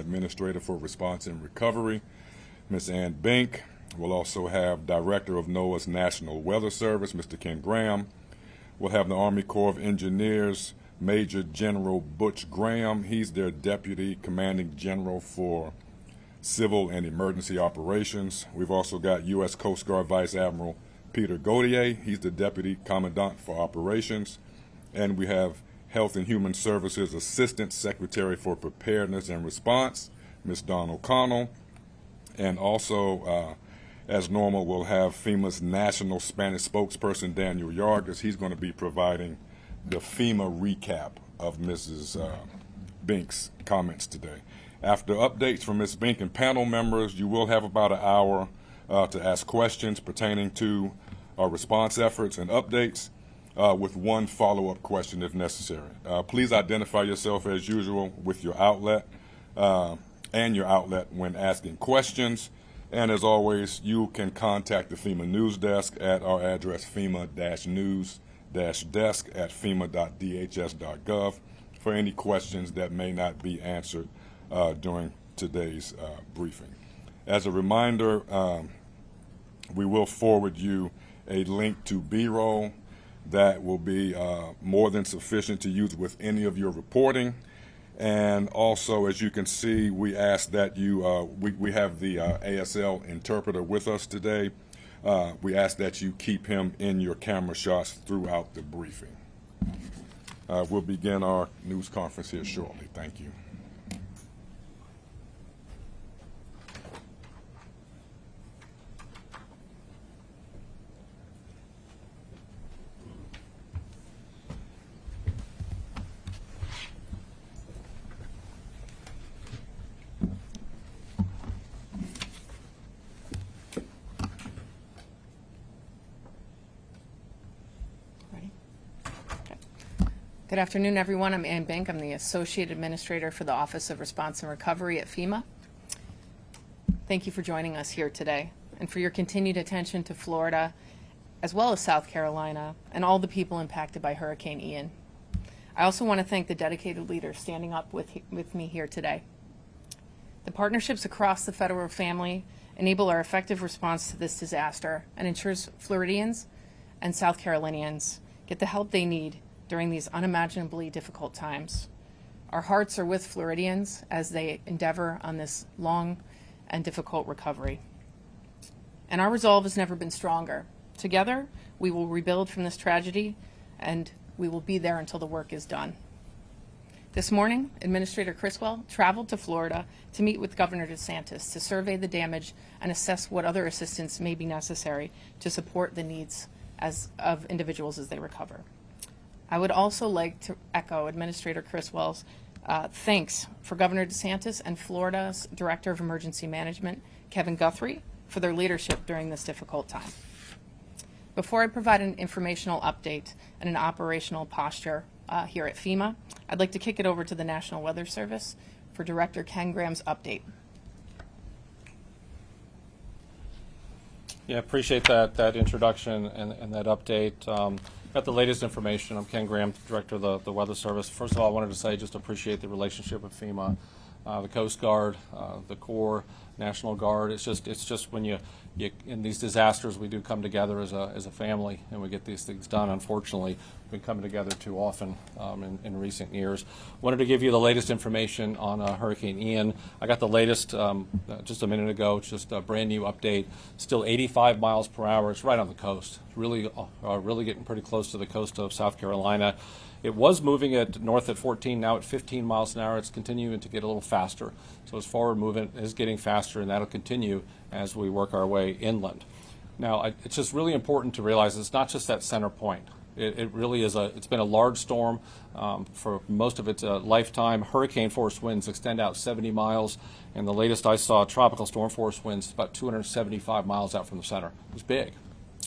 Administrator for Response and Recovery, Ms. Ann Bink. We'll also have Director of NOAA's National Weather Service, Mr. Ken Graham. We'll have the Army Corps of Engineers, Major General Butch Graham. He's their Deputy Commanding General for Civil and Emergency Operations. We've also got U.S. Coast Guard Vice Admiral Peter Gautier. He's the Deputy Commandant for Operations. And we have Health and Human Services Assistant Secretary for Preparedness and Response, Ms. Dawn O'Connell. And also, as normal, we'll have FEMA's National Spanish Spokesperson, Daniel Yargis. He's going to be providing the FEMA recap of Mrs. Bink's comments today. After updates from Ms. Bink and panel members, you will have about an hour to ask questions pertaining to our response efforts and updates, with one follow-up question if necessary. Please identify yourself as usual with your outlet and your outlet when asking questions. And as always, you can contact the FEMA News Desk at our address FEMA-news-desk@fema.dhs.gov for any questions that may not be answered during today's briefing. As a reminder, we will forward you a link to B-roll that will be more than sufficient to use with any of your reporting. And also, as you can see, we ask that you, we have the ASL interpreter with us today. We ask that you keep him in your camera shots throughout the briefing. We'll begin our news conference here shortly. Thank you. Good afternoon, everyone. I'm Ann Bink. I'm the Associate Administrator for the Office of Response and Recovery at FEMA. Thank you for joining us here today and for your continued attention to Florida, as well as South Carolina, and all the people impacted by Hurricane Ian. I also want to thank the dedicated leaders standing up with me here today. The partnerships across the federal family enable our effective response to this disaster and ensures Floridians and South Carolinians get the help they need during these unimaginably difficult times. Our hearts are with Floridians as they endeavor on this long and difficult recovery. And our resolve has never been stronger. Together, we will rebuild from this tragedy, and we will be there until the work is done. This morning, Administrator Criswell traveled to Florida to meet with Governor DeSantis to survey the damage and assess what other assistance may be necessary to support the needs of individuals as they recover. I would also like to echo Administrator Criswell's thanks for Governor DeSantis and Florida's Director of Emergency Management, Kevin Guthrie, for their leadership during this difficult time. Before I provide an informational update and an operational posture here at FEMA, I'd like to kick it over to the National Weather Service for Director Ken Graham's update. Yeah, appreciate that introduction and that update. Got the latest information. I'm Ken Graham, Director of the Weather Service. First of all, I wanted to say just appreciate the relationship with FEMA, the Coast Guard, the Corps, National Guard. It's just when you in these disasters, we do come together as a family and we get these things done. Unfortunately, we've been coming together too often in recent years. Wanted to give you the latest information on Hurricane Ian. I got the latest just a minute ago. It's just a brand new update. Still 85 miles per hour. It's right on the coast. Really getting pretty close to the coast of South Carolina. It was moving north at 14, now at 15 miles an hour. It's continuing to get a little faster. So its forward movement is getting faster, and that'll continue as we work our way inland. Now, it's just really important to realize it's not just that center point. It really is it's been a large storm for most of its lifetime. Hurricane force winds extend out 70 miles, and the latest I saw, tropical storm force winds about 275 miles out from the center. It was big.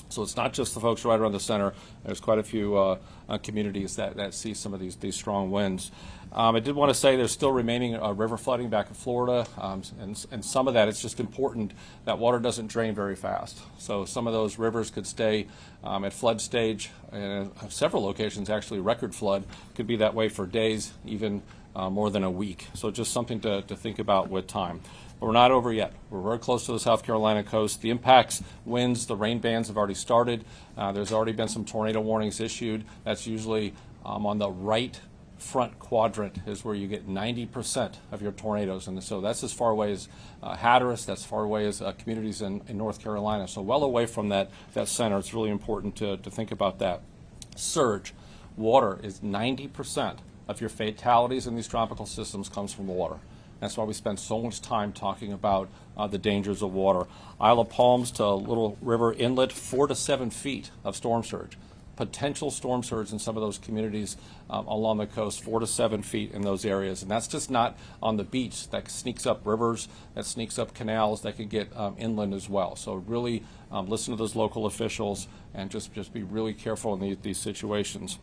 So it's not just the folks right around the center. There's quite a few communities that see some of these strong winds. I did want to say there's still remaining river flooding back in Florida, and some of that, it's just important that water doesn't drain very fast. So some of those rivers could stay at flood stage, and several locations actually record flood. Could be that way for days, even more than a week. So just something to think about with time. But we're not over yet. We're very close to the South Carolina coast. The impacts, winds, the rain bands have already started. There's already been some tornado warnings issued. That's usually on the right front quadrant is where you get 90% of your tornadoes. And so that's as far away as Hatteras, that's far away as communities in North Carolina. So well away from that center. It's really important to think about that. Surge. Water is 90% of your fatalities in these tropical systems comes from water. That's why we spend so much time talking about the dangers of water. Isle of Palms to Little River Inlet, 4 to 7 feet of storm surge. Potential storm surge in some of those communities along the coast, 4 to 7 feet in those areas. And that's just not on the beach. That sneaks up rivers, that sneaks up canals, that could get inland as well. So really listen to those local officials and just be really careful in these situations.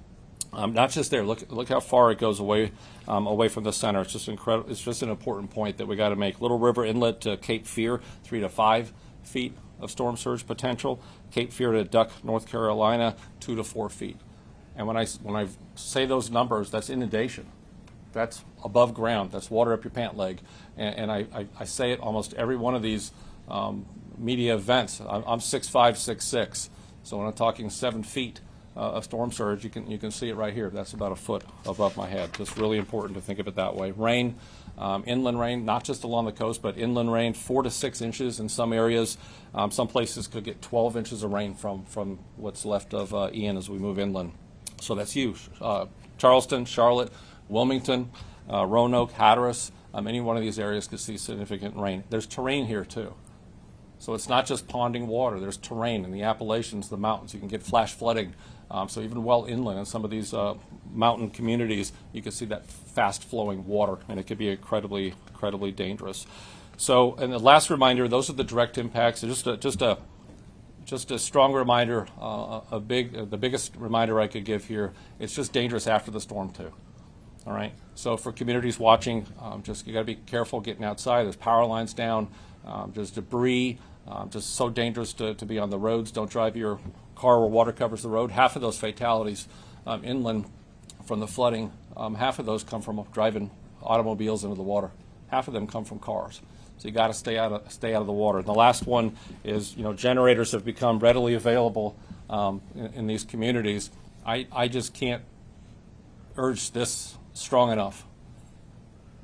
Not just there. Look how far it goes away from the center. It's just incredible. It's just an important point that we got to make. Little River Inlet to Cape Fear, 3 to 5 feet of storm surge potential. Cape Fear to Duck, North Carolina, 2 to 4 feet. And when I say those numbers, that's inundation. That's above ground. That's water up your pant leg. And I say it almost every one of these media events. I'm 6'5", 6'6", so when I'm talking 7 feet of storm surge, you can see it right here. That's about a foot above my head. Just really important to think of it that way. Rain, inland rain, not just along the coast, but inland rain, 4 to 6 inches in some areas. Some places could get 12 inches of rain from what's left of Ian as we move inland. So that's huge. Charleston, Charlotte, Wilmington, Roanoke, Hatteras, any one of these areas could see significant rain. There's terrain here too. So it's not just ponding water. There's terrain in the Appalachians, the mountains. You can get flash flooding. So even well inland in some of these mountain communities, you can see that fast-flowing water, and it could be incredibly dangerous. So, and the last reminder, those are the direct impacts. Just a strong reminder, the biggest reminder I could give here, it's just dangerous after the storm too. All right. So for communities watching, you got to be careful getting outside. There's power lines down. There's debris. Just so dangerous to be on the roads. Don't drive your car where water covers the road. Half of those fatalities inland from the flooding, half of those come from driving automobiles into the water. Half of them come from cars. So you got to stay out of the water. And the last one is, generators have become readily available in these communities. I just can't urge this strong enough.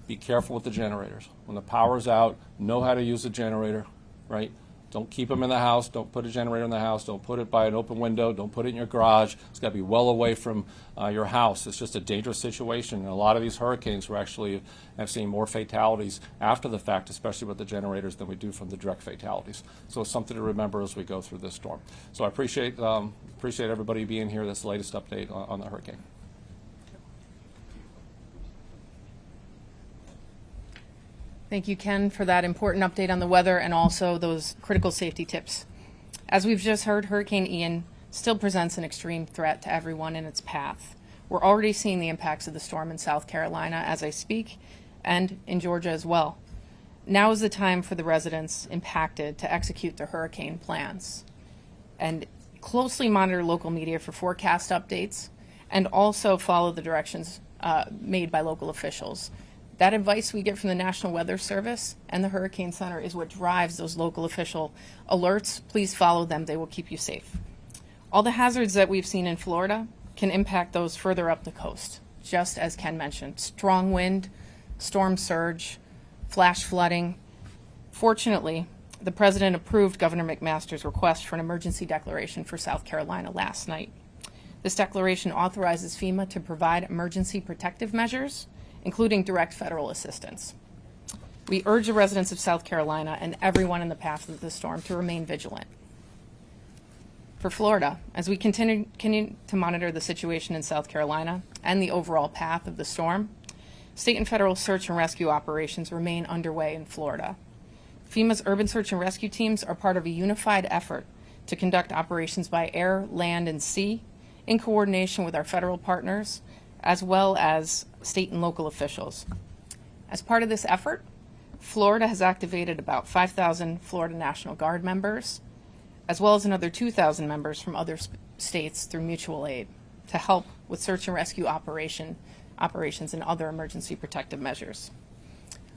Be careful with the generators. When the power's out, know how to use a generator, right? Don't keep them in the house. Don't put a generator in the house. Don't put it by an open window. Don't put it in your garage. It's got to be well away from your house. It's just a dangerous situation. And a lot of these hurricanes have seen more fatalities after the fact, especially with the generators, than we do from the direct fatalities. So it's something to remember as we go through this storm. So I appreciate everybody being here. That's the latest update on the hurricane. Thank you, Ken, for that important update on the weather and also those critical safety tips. As we've just heard, Hurricane Ian still presents an extreme threat to everyone in its path. We're already seeing the impacts of the storm in South Carolina as I speak, and in Georgia as well. Now is the time for the residents impacted to execute their hurricane plans and closely monitor local media for forecast updates and also follow the directions made by local officials. That advice we get from the National Weather Service and the Hurricane Center is what drives those local official alerts. Please follow them. They will keep you safe. All the hazards that we've seen in Florida can impact those further up the coast, just as Ken mentioned. Strong wind, storm surge, flash flooding. Fortunately, the President approved Governor McMaster's request for an emergency declaration for South Carolina last night. This declaration authorizes FEMA to provide emergency protective measures, including direct federal assistance. We urge the residents of South Carolina and everyone in the path of the storm to remain vigilant. For Florida, as we continue to monitor the situation in South Carolina and the overall path of the storm, state and federal search and rescue operations remain underway in Florida. FEMA's urban search and rescue teams are part of a unified effort to conduct operations by air, land, and sea in coordination with our federal partners, as well as state and local officials. As part of this effort, Florida has activated about 5,000 Florida National Guard members, as well as another 2,000 members from other states through mutual aid to help with search and rescue operations, and other emergency protective measures.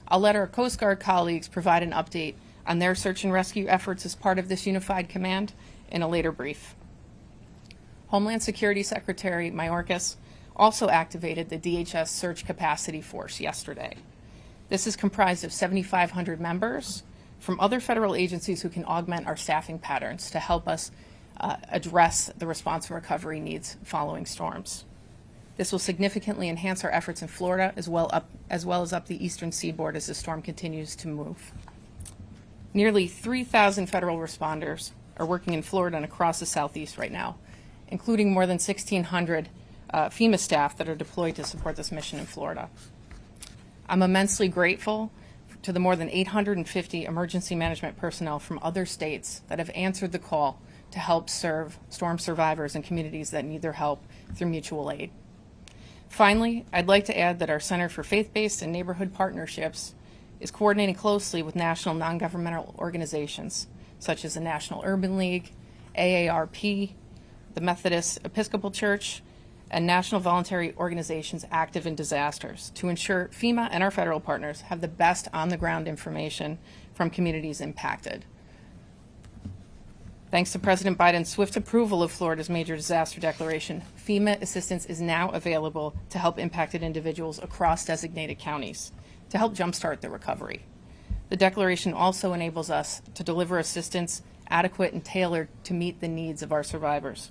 I'll let our Coast Guard colleagues provide an update on their search and rescue efforts as part of this unified command in a later brief. Homeland Security Secretary Mayorkas also activated the DHS Search Capacity Force yesterday. This is comprised of 7,500 members from other federal agencies who can augment our staffing patterns to help us address the response and recovery needs following storms. This will significantly enhance our efforts in Florida as well as up the eastern seaboard as the storm continues to move. Nearly 3,000 federal responders are working in Florida and across the southeast right now, including more than 1,600 FEMA staff that are deployed to support this mission in Florida. I'm immensely grateful to the more than 850 emergency management personnel from other states that have answered the call to help serve storm survivors and communities that need their help through mutual aid. Finally, I'd like to add that our Center for Faith-Based and Neighborhood Partnerships is coordinating closely with national non-governmental organizations such as the National Urban League, AARP, the Methodist Episcopal Church, and national voluntary organizations active in disasters to ensure FEMA and our federal partners have the best on-the-ground information from communities impacted. Thanks to President Biden's swift approval of Florida's major disaster declaration, FEMA assistance is now available to help impacted individuals across designated counties to help jumpstart their recovery. The declaration also enables us to deliver assistance adequate and tailored to meet the needs of our survivors.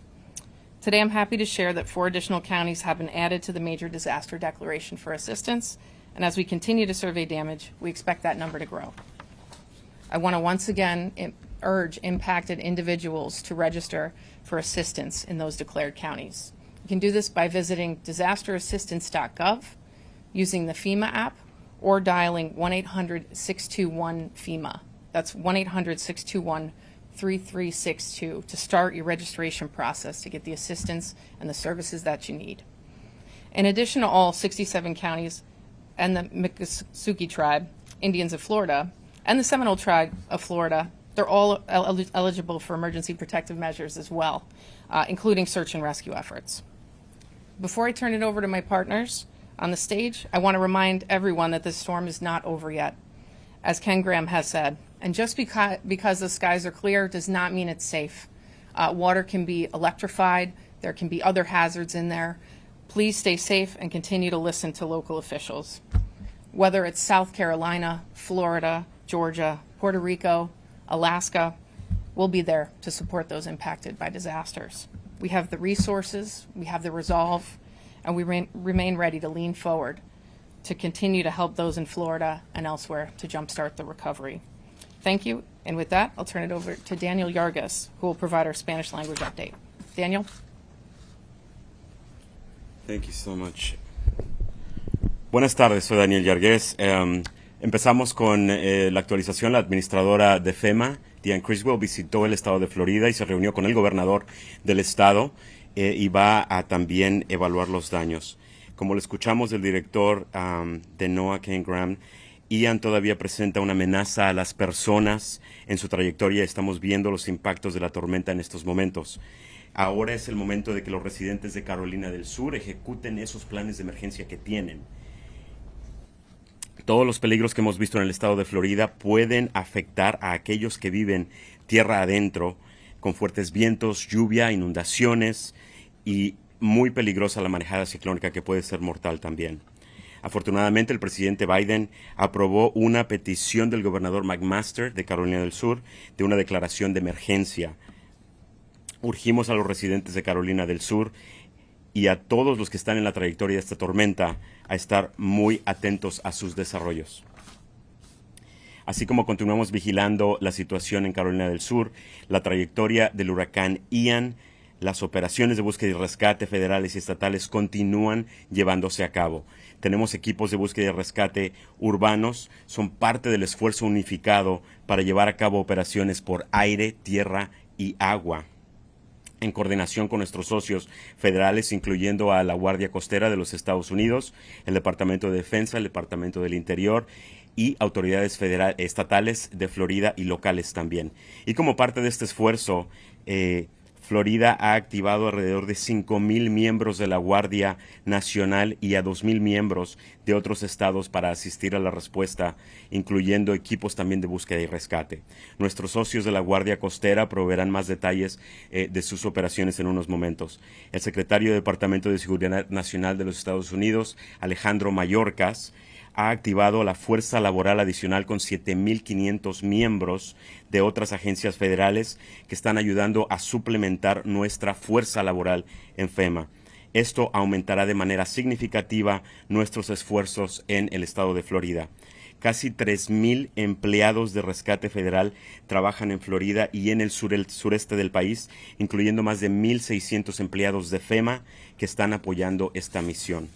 Today, I'm happy to share that 4 additional counties have been added to the major disaster declaration for assistance, and as we continue to survey damage, we expect that number to grow. I want to once again urge impacted individuals to register for assistance in those declared counties. You can do this by visiting disasterassistance.gov, using the FEMA app, or dialing 1-800-621-FEMA. That's 1-800-621-3362 to start your registration process to get the assistance and the services that you need. In addition to all 67 counties and the Miccosukee Tribe, Indians of Florida, and the Seminole Tribe of Florida, they're all eligible for emergency protective measures as well, including search and rescue efforts. Before I turn it over to my partners on the stage, I want to remind everyone that this storm is not over yet, as Ken Graham has said. And just because the skies are clear does not mean it's safe. Water can be electrified. There can be other hazards in there. Please stay safe and continue to listen to local officials. Whether it's South Carolina, Florida, Georgia, Puerto Rico, Alaska, we'll be there to support those impacted by disasters. We have the resources, we have the resolve, and we remain ready to lean forward to continue to help those in Florida and elsewhere to jumpstart the recovery. Thank you, and with that, I'll turn it over to Daniel Yargas, who will provide our Spanish language update. Daniel? Thank you so much. Buenas tardes, soy Daniel Yargués. Empezamos con la actualización. La administradora de FEMA, Diane Criswell, visitó el estado de Florida y se reunió con el gobernador del estado y va a también evaluar los daños. Como lo escuchamos del director de NOAA, Ken Graham, Ian todavía presenta una amenaza a las personas en su trayectoria. Estamos viendo los impactos de la tormenta en estos momentos. Ahora es el momento de que los residentes de Carolina del Sur ejecuten esos planes de emergencia que tienen. Todos los peligros que hemos visto en el estado de Florida pueden afectar a aquellos que viven tierra adentro, con fuertes vientos, lluvia, inundaciones y muy peligrosa la marejada ciclónica que puede ser mortal también. Afortunadamente, el presidente Biden aprobó una petición del gobernador McMaster de Carolina del Sur de una declaración de emergencia. Urgimos a los residentes de Carolina del Sur y a todos los que están en la trayectoria de esta tormenta a estar muy atentos a sus desarrollos. Así como continuamos vigilando la situación en Carolina del Sur, la trayectoria del huracán Ian, las operaciones de búsqueda y rescate federales y estatales continúan llevándose a cabo. Tenemos equipos de búsqueda y rescate urbanos, son parte del esfuerzo unificado para llevar a cabo operaciones por aire, tierra y agua, en coordinación con nuestros socios federales, incluyendo a la Guardia Costera de los Estados Unidos, el Departamento de Defensa, el Departamento del Interior y autoridades estatales de Florida y locales también. Y como parte de este esfuerzo, Florida ha activado alrededor de 5,000 miembros de la Guardia Nacional y a 2,000 miembros de otros estados para asistir a la respuesta, incluyendo equipos también de búsqueda y rescate. Nuestros socios de la Guardia Costera proveerán más detalles de sus operaciones en unos momentos. El secretario del Departamento de Seguridad Nacional de los Estados Unidos, Alejandro Mayorkas, ha activado la fuerza laboral adicional con 7,500 miembros de otras agencias federales que están ayudando a suplementar nuestra fuerza laboral en FEMA. Esto aumentará de manera significativa nuestros esfuerzos en el estado de Florida. Casi 3,000 empleados de rescate federal trabajan en Florida y en el sureste del país, incluyendo más de 1,600 empleados de FEMA que están apoyando esta misión.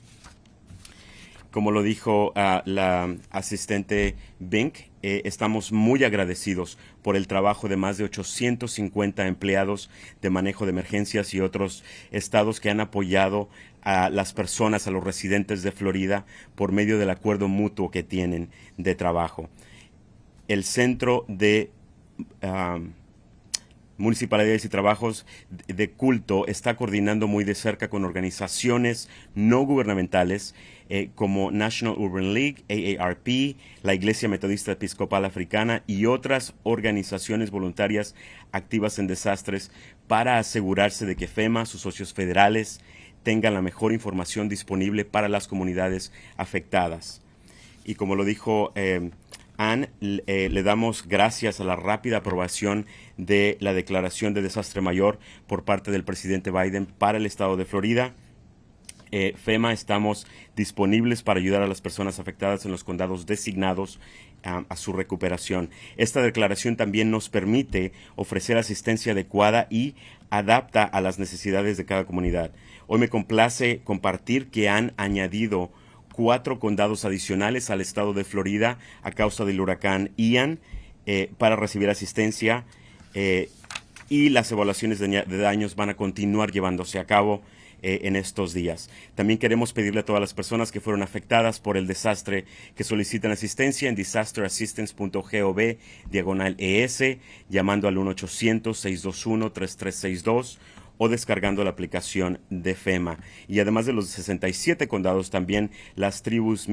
Como lo dijo la asistente Bink, estamos muy agradecidos por el trabajo de más de 850 empleados de manejo de emergencias y otros estados que han apoyado a las personas, a los residentes de Florida, por medio del acuerdo mutuo que tienen de trabajo. El Centro de Municipalidades y Trabajos de Culto está coordinando muy de cerca con organizaciones no gubernamentales como National Urban League, AARP, la Iglesia Metodista Episcopal Africana y otras organizaciones voluntarias activas en desastres para asegurarse de que FEMA, sus socios federales, tengan la mejor información disponible para las comunidades afectadas. Y como lo dijo Ann, le damos gracias a la rápida aprobación de la declaración de desastre mayor por parte del presidente Biden para el estado de Florida. FEMA estamos disponibles para ayudar a las personas afectadas en los condados designados a su recuperación. Esta declaración también nos permite ofrecer asistencia adecuada y adapta a las necesidades de cada comunidad. Hoy me complace compartir que han añadido 4 condados adicionales al estado de Florida a causa del huracán Ian para recibir asistencia y las evaluaciones de daños van a continuar llevándose a cabo en estos días. También queremos pedirle a todas las personas que fueron afectadas por el desastre que soliciten asistencia en disasterassistance.gov/ES, llamando al 1-800-621-3362 o descargando la aplicación de FEMA. Y además de los 67 condados, también las tribus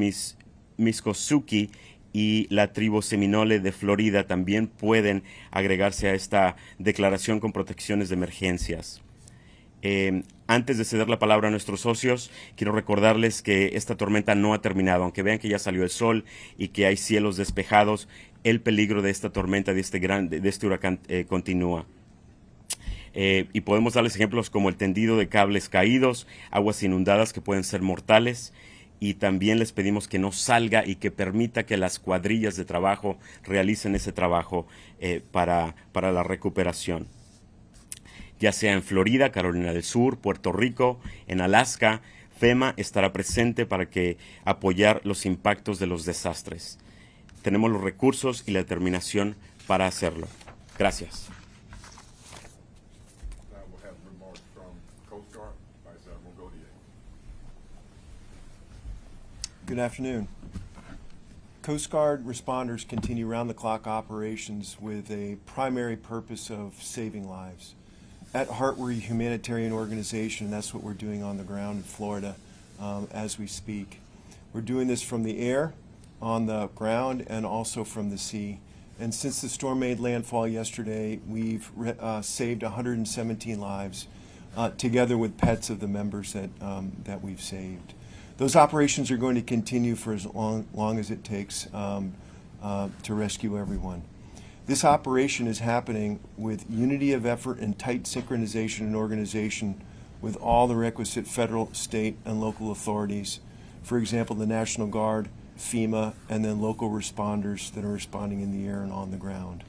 Miskosuki y la tribu Seminole de Florida también pueden agregarse a esta declaración con protecciones de emergencias. Antes de ceder la palabra a nuestros socios, quiero recordarles que esta tormenta no ha terminado. Aunque vean que ya salió el sol y que hay cielos despejados, el peligro de esta tormenta, de este huracán continúa. Y podemos darles ejemplos como el tendido de cables caídos, aguas inundadas que pueden ser mortales, y también les pedimos que no salga y que permita que las cuadrillas de trabajo realicen ese trabajo para la recuperación. Ya sea en Florida, Carolina del Sur, Puerto Rico, en Alaska, FEMA estará presente para apoyar los impactos de los desastres. Tenemos los recursos y la determinación para hacerlo. Gracias. Good afternoon. Coast Guard responders continue round-the-clock operations with a primary purpose of saving lives. At heart, we're a humanitarian organization, and that's what we're doing on the ground in Florida as we speak. We're doing this from the air, on the ground, and also from the sea. And since the storm made landfall yesterday, we've saved 117 lives, together with pets of the members that we've saved. Those operations are going to continue for as long as it takes to rescue everyone. This operation is happening with unity of effort and tight synchronization and organization with all the requisite federal, state, and local authorities. For example, the National Guard, FEMA, and then local responders that are responding in the air and on the ground.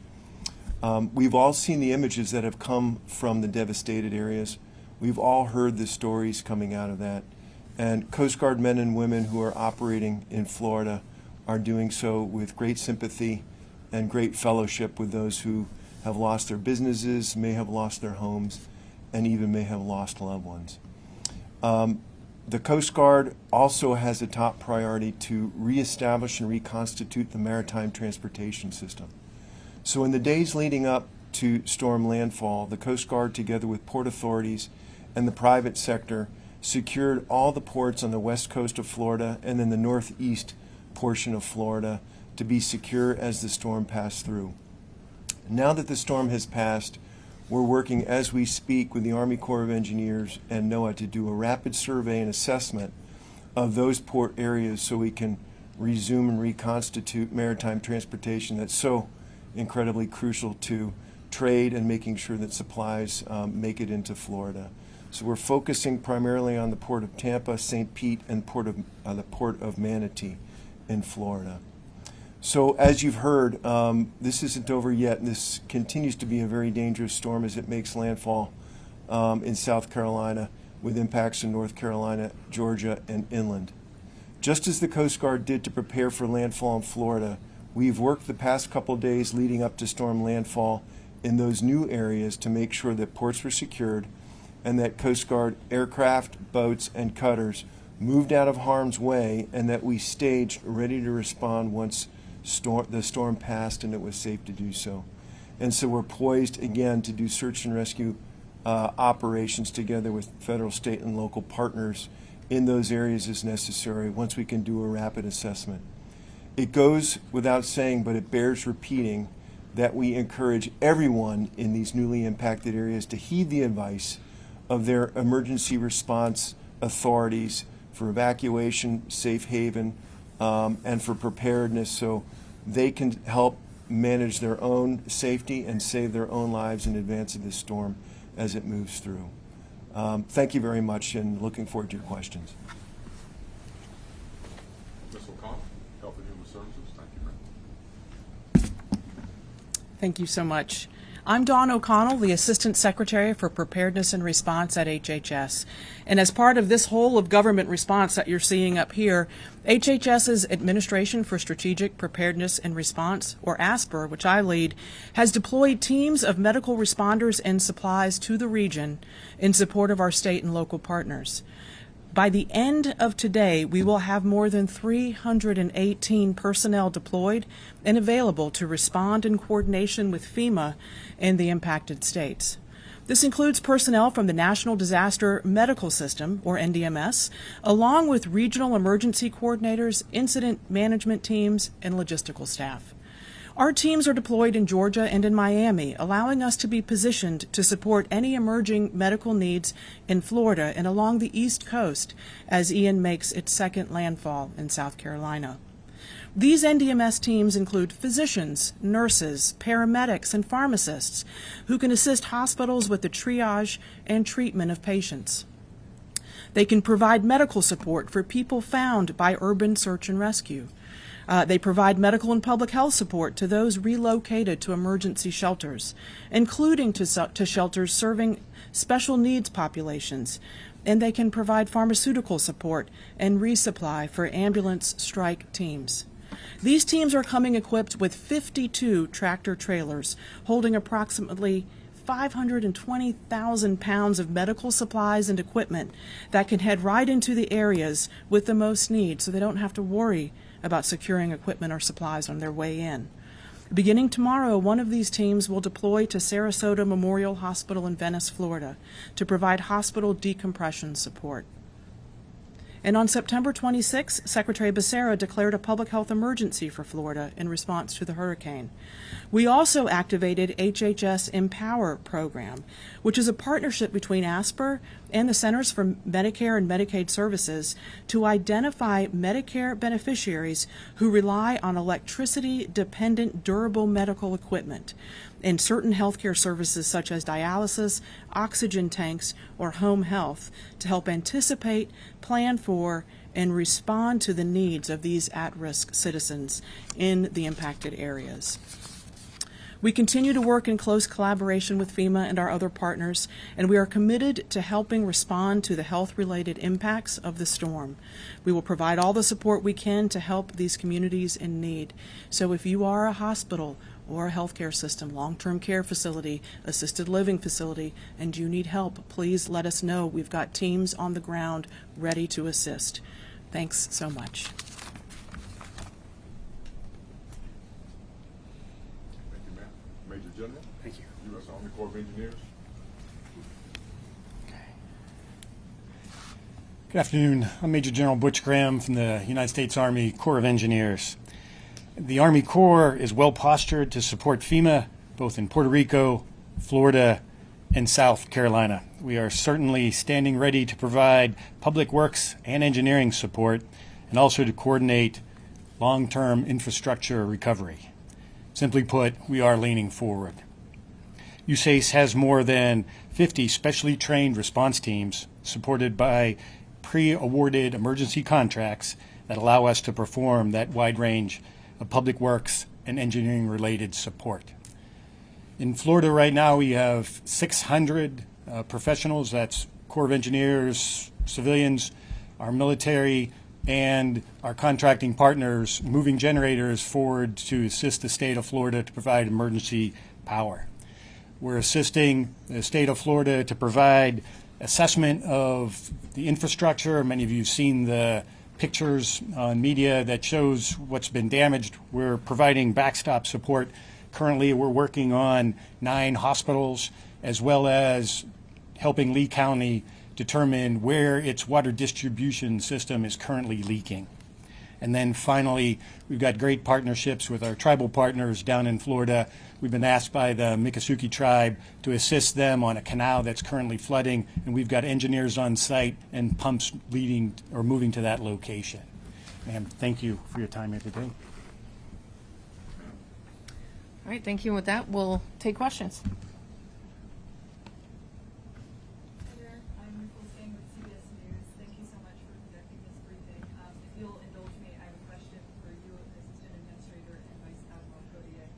We've all seen the images that have come from the devastated areas. We've all heard the stories coming out of that. And Coast Guard men and women who are operating in Florida are doing so with great sympathy and great fellowship with those who have lost their businesses, may have lost their homes, and even may have lost loved ones. The Coast Guard also has a top priority to reestablish and reconstitute the maritime transportation system. So in the days leading up to storm landfall, the Coast Guard, together with port authorities and the private sector, secured all the ports on the west coast of Florida and then the northeast portion of Florida to be secure as the storm passed through. Now that the storm has passed, we're working as we speak with the Army Corps of Engineers and NOAA to do a rapid survey and assessment of those port areas so we can resume and reconstitute maritime transportation that's so incredibly crucial to trade and making sure that supplies make it into Florida. So we're focusing primarily on the Port of Tampa, St. Pete, and the Port of Manatee in Florida. So as you've heard, this isn't over yet, and this continues to be a very dangerous storm as it makes landfall in South Carolina with impacts in North Carolina, Georgia, and inland. Just as the Coast Guard did to prepare for landfall in Florida, we've worked the past couple days leading up to storm landfall in those new areas to make sure that ports were secured and that Coast Guard aircraft, boats, and cutters moved out of harm's way, and that we staged ready to respond once the storm passed and it was safe to do so. And so we're poised again to do search and rescue operations together with federal, state, and local partners in those areas as necessary once we can do a rapid assessment. It goes without saying, but it bears repeating, that we encourage everyone in these newly impacted areas to heed the advice of their emergency response authorities for evacuation, safe haven, and for preparedness, so they can help manage their own safety and save their own lives in advance of this storm as it moves through. Thank you very much, and looking forward to your questions. Ms. O'Connell, Health and Human Services, thank you, ma'am. Thank you so much. I'm Dawn O'Connell, the Assistant Secretary for Preparedness and Response at HHS. And as part of this whole of government response that you're seeing up here, HHS's Administration for Strategic Preparedness and Response, or ASPR, which I lead, has deployed teams of medical responders and supplies to the region in support of our state and local partners. By the end of today, we will have more than 318 personnel deployed and available to respond in coordination with FEMA and the impacted states. This includes personnel from the National Disaster Medical System, or NDMS, along with regional emergency coordinators, incident management teams, and logistical staff. Our teams are deployed in Georgia and in Miami, allowing us to be positioned to support any emerging medical needs in Florida and along the East Coast as Ian makes its second landfall in South Carolina. These NDMS teams include physicians, nurses, paramedics, and pharmacists who can assist hospitals with the triage and treatment of patients. They can provide medical support for people found by urban search and rescue. They provide medical and public health support to those relocated to emergency shelters, including to shelters serving special needs populations, and they can provide pharmaceutical support and resupply for ambulance strike teams. These teams are coming equipped with 52 tractor trailers holding approximately 520,000 pounds of medical supplies and equipment that can head right into the areas with the most need so they don't have to worry about securing equipment or supplies on their way in. Beginning tomorrow, one of these teams will deploy to Sarasota Memorial Hospital in Venice, Florida, to provide hospital decompression support. And on September 26, Secretary Becerra declared a public health emergency for Florida in response to the hurricane. We also activated HHS Empower program, which is a partnership between ASPR and the Centers for Medicare and Medicaid Services to identify Medicare beneficiaries who rely on electricity-dependent durable medical equipment in certain healthcare services such as dialysis, oxygen tanks, or home health to help anticipate, plan for, and respond to the needs of these at-risk citizens in the impacted areas. We continue to work in close collaboration with FEMA and our other partners, and we are committed to helping respond to the health-related impacts of the storm. We will provide all the support we can to help these communities in need. So if you are a hospital or a healthcare system, long-term care facility, assisted living facility, and you need help, please let us know. We've got teams on the ground ready to assist. Thanks so much. Thank you, ma'am. Major General. Thank you. U.S. Army Corps of Engineers. Good afternoon. I'm Major General Butch Graham from the United States Army Corps of Engineers. The Army Corps is well postured to support FEMA both in Puerto Rico, Florida, and South Carolina. We are certainly standing ready to provide public works and engineering support and also to coordinate long-term infrastructure recovery. Simply put, we are leaning forward. USACE has more than 50 specially trained response teams supported by pre-awarded emergency contracts that allow us to perform that wide range of public works and engineering related support. In Florida right now we have 600 professionals, that's Corps of Engineers, civilians, our military, and our contracting partners moving generators forward to assist the state of Florida to provide emergency power. We're assisting the state of Florida to provide assessment of the infrastructure. Many of you have seen the pictures on media that shows what's been damaged. We're providing backstop support. Currently, we're working on 9 hospitals as well as helping Lee County determine where its water distribution system is currently leaking. And then finally, we've got great partnerships with our tribal partners down in Florida. We've been asked by the Miccosukee tribe to assist them on a canal that's currently flooding, and we've got engineers on site and pumps leading or moving to that location. Ma'am, thank you for your time here today. All right, thank you. With that, we'll take questions. Hi there, I'm Nicole Stang with CBS News. Thank you so much for conducting this briefing. If you'll indulge me, I have a question for you, Assistant Administrator and Vice Admiral Codier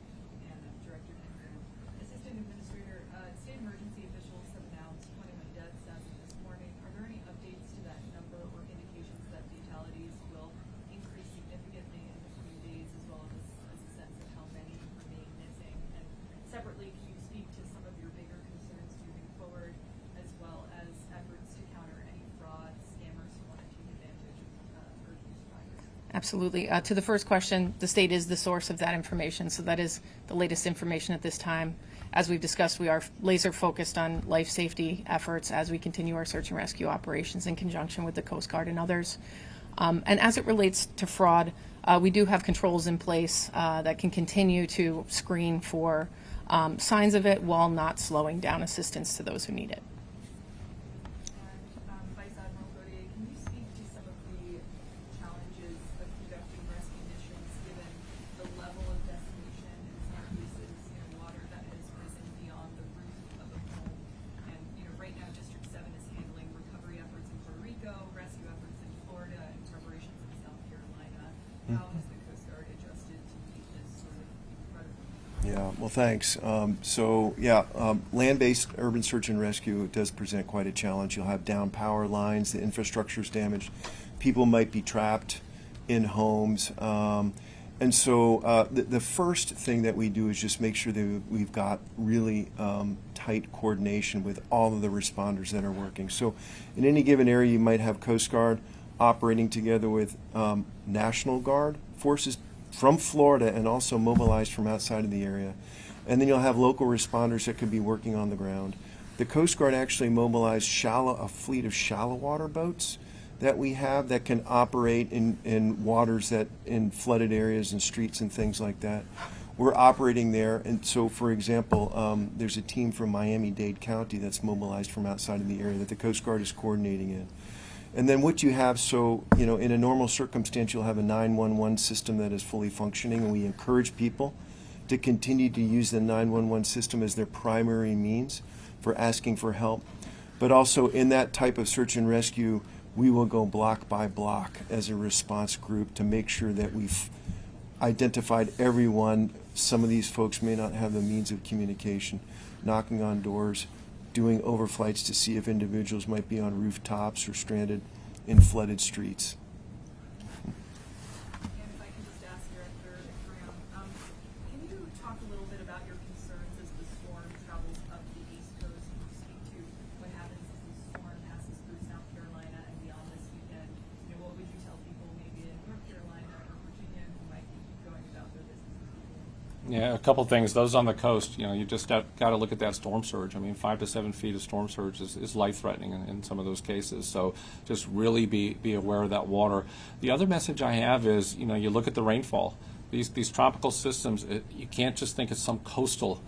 and Director Ken Graham. Assistant Administrator, state emergency officials have announced 21 deaths as of this morning. Are there any updates to that number or indications that fatalities will increase significantly in the coming days, as well as a sense of how many remain missing? And separately, can you speak to some of your bigger concerns moving forward, as well as efforts to counter any fraud, scammers who want to take advantage of urgent survivors? Absolutely. To the first question, the state is the source of that information, so that is the latest information at this time. As we've discussed, we are laser focused on life safety efforts as we continue our search and rescue operations in conjunction with the Coast Guard and others. And as it relates to fraud, we do have controls in place that can continue to screen for signs of it while not slowing down assistance to those who need it. And Vice Admiral Codier, can you speak to some of the challenges of conducting rescue missions given the level of decimation, in some cases, water that has risen beyond the roof of a home? And right now District 7 is handling recovery efforts in Puerto Rico, rescue efforts in Florida, and preparations in South Carolina. How has the Coast Guard adjusted to meet this sort of incredible? Yeah, well, thanks. Land-based urban search and rescue does present quite a challenge. You'll have down power lines, the infrastructure is damaged, people might be trapped in homes. And so the first thing that we do is just make sure that we've got really tight coordination with all of the responders that are working. So in any given area, you might have Coast Guard operating together with National Guard forces from Florida and also mobilized from outside of the area. And then you'll have local responders that could be working on the ground. The Coast Guard actually mobilized a fleet of shallow water boats that we have that can operate in waters that in flooded areas and streets and things like that. We're operating there, and so for example, there's a team from Miami-Dade County that's mobilized from outside of the area that the Coast Guard is coordinating in. And then what you have, in a normal circumstance, you'll have a 911 system that is fully functioning, and we encourage people to continue to use the 911 system as their primary means for asking for help. But also in that type of search and rescue, we will go block by block as a response group to make sure that we've identified everyone. Some of these folks may not have the means of communication, knocking on doors, doing overflights to see if individuals might be on rooftops or stranded in flooded streets. And if I can just ask Director Graham, can you talk a little bit about your concerns as the storm travels up the East Coast? Can you speak to what happens as the storm passes through South Carolina and beyond this weekend? What would you tell people maybe in North Carolina or Virginia who might be going about their business? Yeah, a couple things. Those on the coast, you just got to look at that storm surge. I mean, 5 to 7 feet of storm surge is life-threatening in some of those cases. So just really be aware of that water. The other message I have is, you look at the rainfall. These tropical systems, you can't just think it's some coastal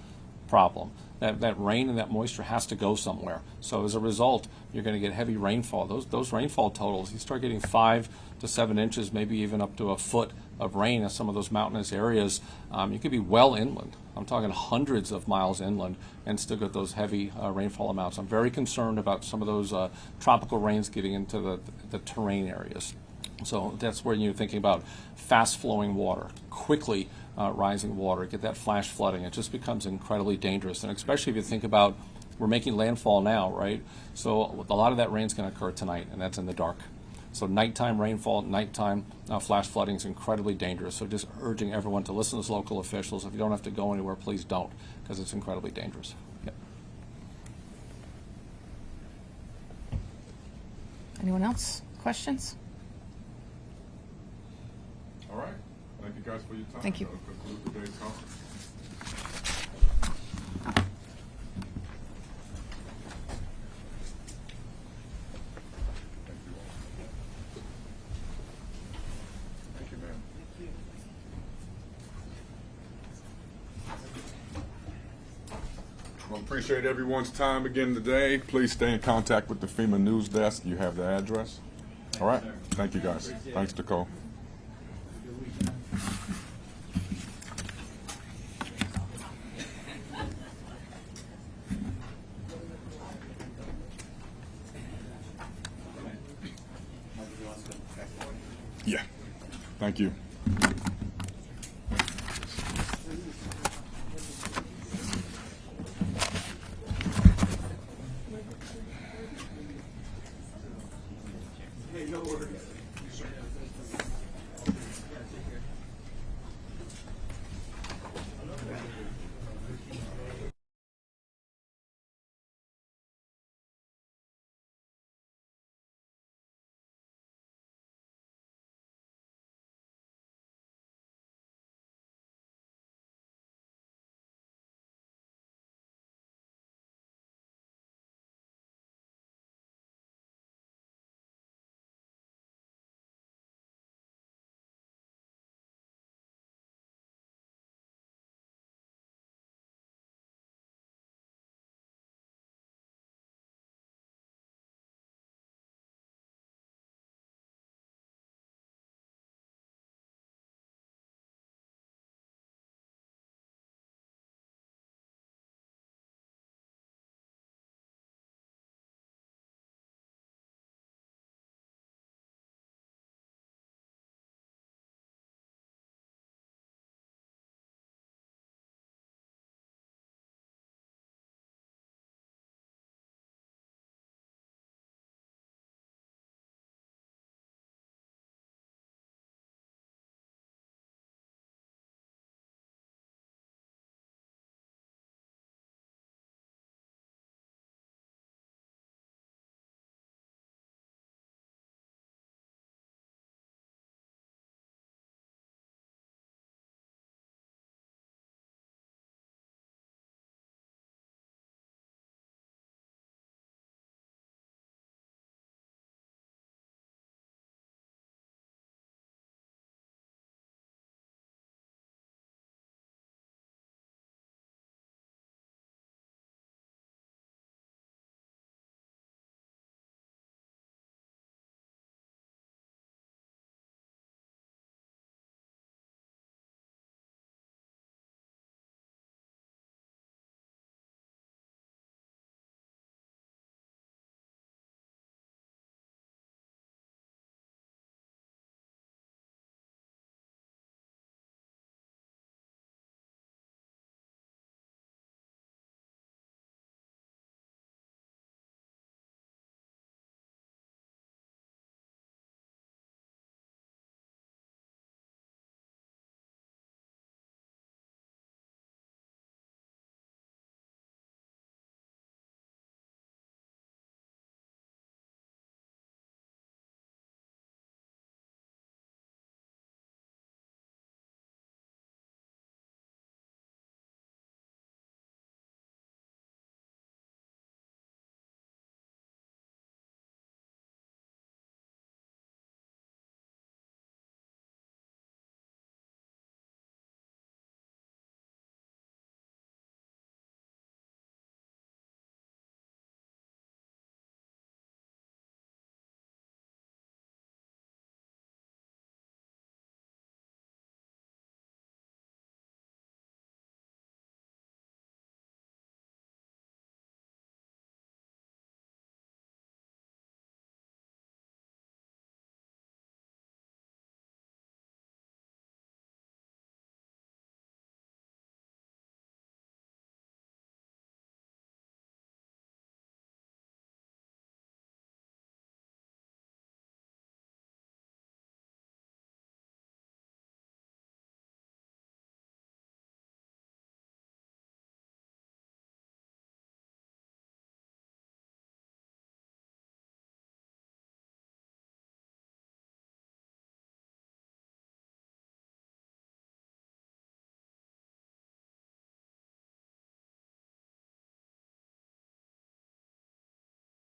problem. That rain and that moisture has to go somewhere. So as a result, you're going to get heavy rainfall. Those rainfall totals, you start getting 5 to 7 inches, maybe even up to a foot of rain in some of those mountainous areas. You could be well inland. I'm talking hundreds of miles inland and still get those heavy rainfall amounts. I'm very concerned about some of those tropical rains getting into the terrain areas. So that's where you're thinking about fast-flowing water, quickly rising water, get that flash flooding. It just becomes incredibly dangerous, and especially if you think about we're making landfall now, right? So a lot of that rain's going to occur tonight, and that's in the dark. So nighttime rainfall, nighttime flash flooding is incredibly dangerous. So just urging everyone to listen to local officials. If you don't have to go anywhere, please don't, because it's incredibly dangerous. Yep. Anyone else? Questions? All right. Thank you guys for your time. Thank you. That'll conclude today's conference. Thank you all. Thank you, ma'am. Well, appreciate everyone's time again today. Please stay in contact with the FEMA news desk. You have the address. All right. Thank you, guys. Thanks, Nicole. Yeah. Thank you.